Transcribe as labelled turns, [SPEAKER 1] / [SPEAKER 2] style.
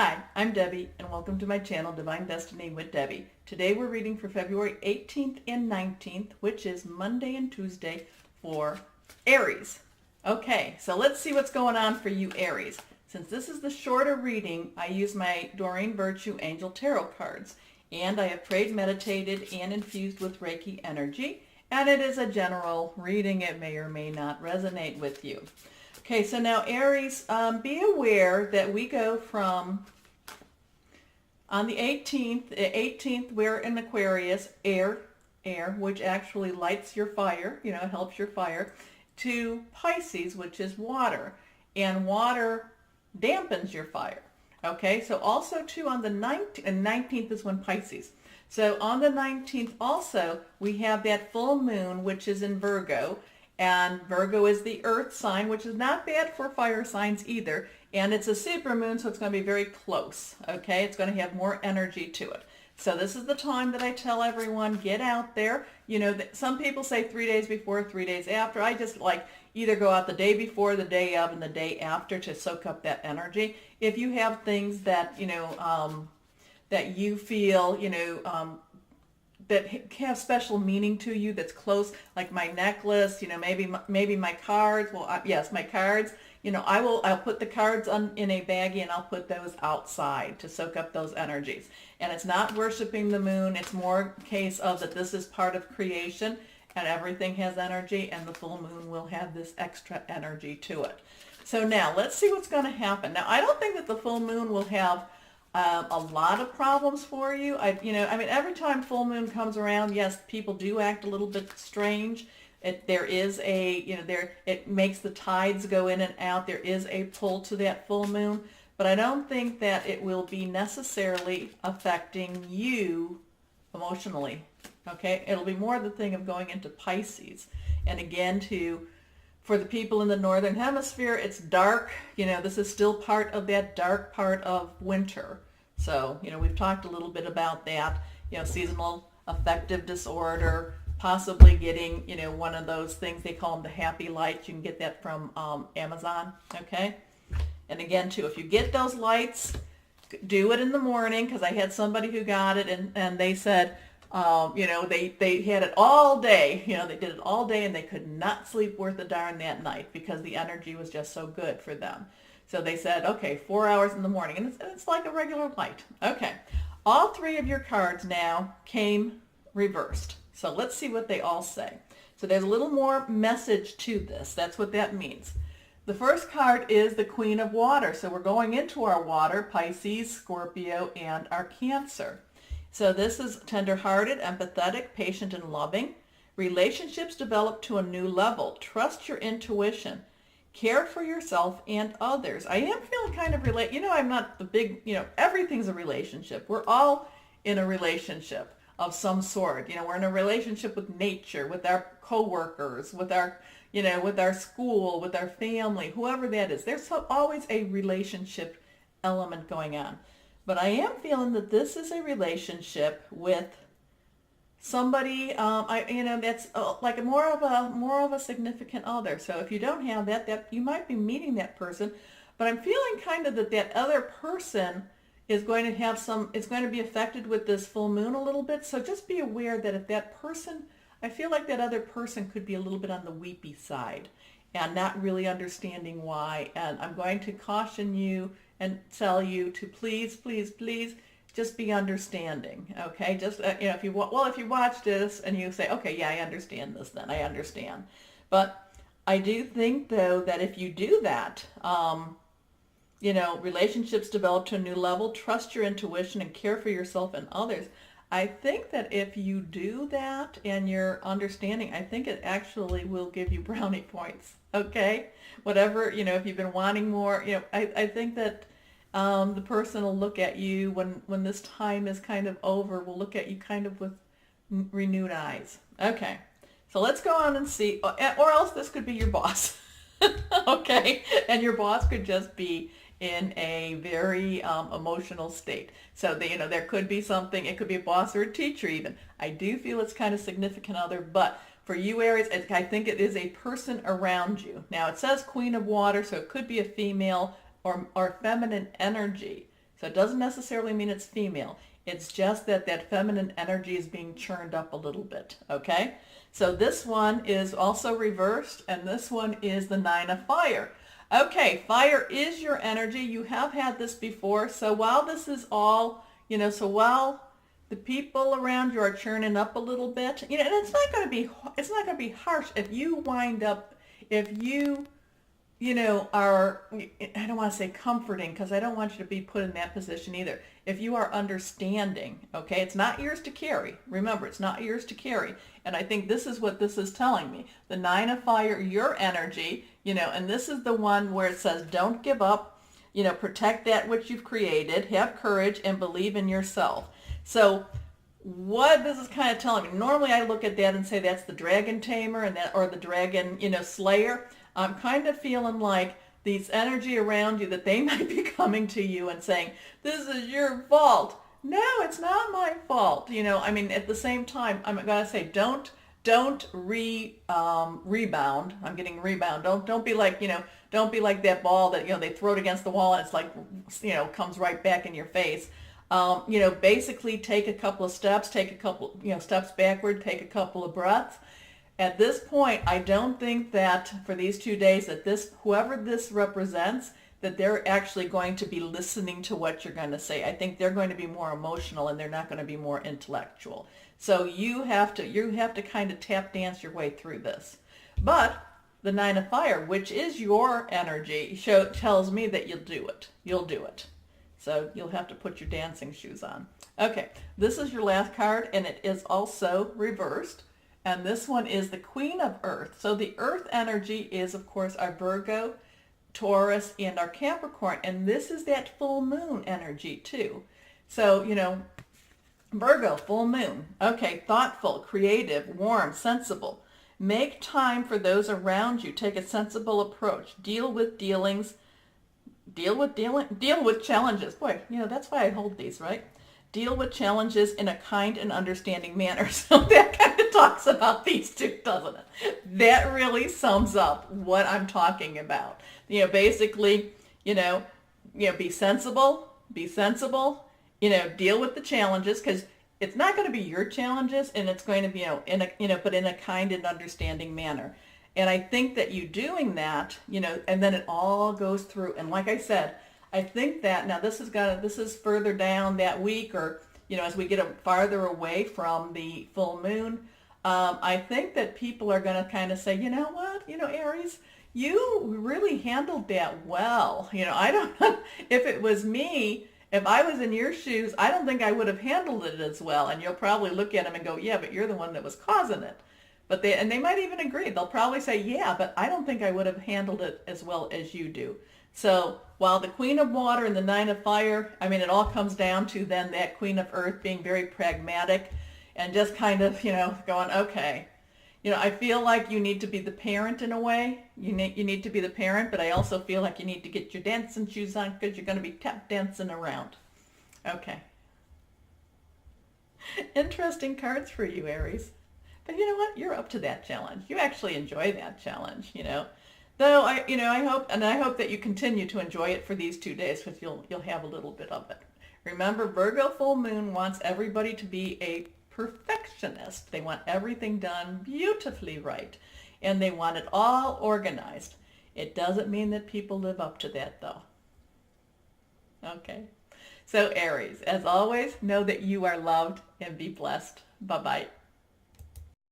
[SPEAKER 1] Hi, I'm Debbie, and welcome to my channel, Divine Destiny with Debbie. Today we're reading for February 18th and 19th, which is Monday and Tuesday for Aries. Okay, so let's see what's going on for you, Aries. Since this is the shorter reading, I use my Doreen Virtue Angel Tarot cards, and I have prayed, meditated, and infused with Reiki energy, and it is a general reading. It may or may not resonate with you. Okay, so now Aries, be aware that we go from, on the 18th we're in Aquarius, air, which actually lights your fire, helps your fire, to Pisces, which is water, and water dampens your fire. Okay, so also too on the 19th, and 19th is when Pisces. So on the 19th also, we have that full moon, which is in Virgo. And Virgo is the earth sign, which is not bad for fire signs either. And it's a supermoon, so it's going to be very close, okay? It's going to have more energy to it. So this is the time that I tell everyone, get out there. Some people say 3 days before, 3 days after. I just like either go out the day before, the day of, and the day after to soak up that energy. If you have things that, that you feel, that have special meaning to you, that's close, like my necklace, maybe my cards. Well, yes, my cards. I'll put the cards in a baggie and I'll put those outside to soak up those energies. And it's not worshiping the moon. It's more a case of that this is part of creation and everything has energy, and the full moon will have this extra energy to it. So now let's see what's going to happen. Now, I don't think that the full moon will have a lot of problems for you. Every time full moon comes around, yes, people do act a little bit strange. It makes the tides go in and out. There is a pull to that full moon, but I don't think that it will be necessarily affecting you emotionally. Okay, it'll be more the thing of going into Pisces, and again for the people in the northern hemisphere, it's dark. This is still part of that dark part of winter. So, we've talked a little bit about that, seasonal affective disorder, possibly getting, one of those things, they call them the happy lights. You can get that from Amazon, okay? And again, too, if you get those lights, do it in the morning, because I had somebody who got it, and they said, they had it all day. They did it all day, and they could not sleep worth a darn that night because the energy was just so good for them. So they said, okay, 4 hours in the morning, and it's like a regular light. Okay, all three of your cards now came reversed. So let's see what they all say. So there's a little more message to this. That's what that means. The first card is the Queen of Water. So we're going into our water, Pisces, Scorpio, and our Cancer. So this is tender-hearted, empathetic, patient, and loving. Relationships develop to a new level. Trust your intuition. Care for yourself and others. I am feeling kind of I'm not the big, everything's a relationship. We're all in a relationship of some sort. We're in a relationship with nature, with our coworkers, with our, with our school, with our family, whoever that is. There's always a relationship element going on. But I am feeling that this is a relationship with somebody, that's like more of a significant other. So if you don't have that you might be meeting that person. But I'm feeling kind of that other person is going to have it's going to be affected with this full moon a little bit. So just be aware that if that person, I feel like that other person could be a little bit on the weepy side and not really understanding why. And I'm going to caution you and tell you to please, please, please just be understanding, okay? Just, if you watch this and you say, okay, yeah, I understand this, then I understand. But I do think, though, that if you do that, relationships develop to a new level, trust your intuition and care for yourself and others. I think that if you do that and you're understanding, I think it actually will give you brownie points, okay? Whatever, if you've been wanting more, I think that the person will look at you when this time is kind of over, will look at you kind of with renewed eyes. Okay, so let's go on and see, or else this could be your boss, okay? And your boss could just be in a very emotional state. So there could be something, it could be a boss or a teacher even. I do feel it's kind of significant other, but for you Aries, I think it is a person around you. Now it says Queen of Water, so it could be a female or feminine energy. So it doesn't necessarily mean it's female. It's just that that feminine energy is being churned up a little bit, okay? So this one is also reversed, and this one is the Nine of Fire. Okay, fire is your energy. You have had this before. So while this is all, so while the people around you are churning up a little bit, and it's not going to be harsh if you wind up, if you are, I don't want to say comforting because I don't want you to be put in that position either. If you are understanding, okay, it's not yours to carry. Remember, it's not yours to carry. And I think this is what this is telling me. The Nine of Fire, your energy, and this is the one where it says, don't give up, protect that which you've created, have courage, and believe in yourself. So what this is kind of telling me, normally I look at that and say that's the dragon tamer and that, or the dragon, slayer. I'm kind of feeling like these energy around you, that they might be coming to you and saying, this is your fault. No, it's not my fault. At the same time, I'm going to say, don't rebound. I'm getting rebound. Don't be like, don't be like that ball that, they throw it against the wall and it's like, comes right back in your face. Basically take a couple of steps, take a couple, steps backward, take a couple of breaths. At this point, I don't think that for these 2 days that whoever this represents, that they're actually going to be listening to what you're going to say. I think they're going to be more emotional and they're not going to be more intellectual. So you have to kind of tap dance your way through this. But the Nine of Fire, which is your energy, tells me that you'll do it. You'll do it. So you'll have to put your dancing shoes on. Okay, this is your last card, and it is also reversed. And this one is the Queen of Earth. So the Earth energy is, of course, our Virgo, Taurus, and our Capricorn. And this is that full moon energy, too. So, Virgo, full moon. Okay, thoughtful, creative, warm, sensible. Make time for those around you. Take a sensible approach. Deal with challenges. Boy, that's why I hold these, right? Deal with challenges in a kind and understanding manner. So that kind of talks about these two, doesn't it? That really sums up what I'm talking about. Basically, be sensible, deal with the challenges, because it's not going to be your challenges, and it's going to be, but in a kind and understanding manner. And I think that you doing that, and then it all goes through. And like I said, I think that now this is further down that week, or as we get farther away from the full moon. I think that people are going to kind of say, you know what, Aries, you really handled that well. I don't if it was me, if I was in your shoes, I don't think I would have handled it as well. And you'll probably look at them and go, yeah, but you're the one that was causing it. But they might even agree. They'll probably say, yeah, but I don't think I would have handled it as well as you do. So while the Queen of Water and the Nine of Fire, it all comes down to then that Queen of Earth being very pragmatic and just kind of, going, okay. I feel like you need to be the parent in a way. You need to be the parent, but I also feel like you need to get your dancing shoes on because you're going to be tap dancing around. Okay. Interesting cards for you, Aries. But you know what? You're up to that challenge. You actually enjoy that challenge, Though I hope that you continue to enjoy it for these 2 days, because you'll have a little bit of it. Remember, Virgo full moon wants everybody to be a perfectionist. They want everything done beautifully right, and they want it all organized. It doesn't mean that people live up to that, though. Okay. So Aries, as always, know that you are loved and be blessed. Bye-bye.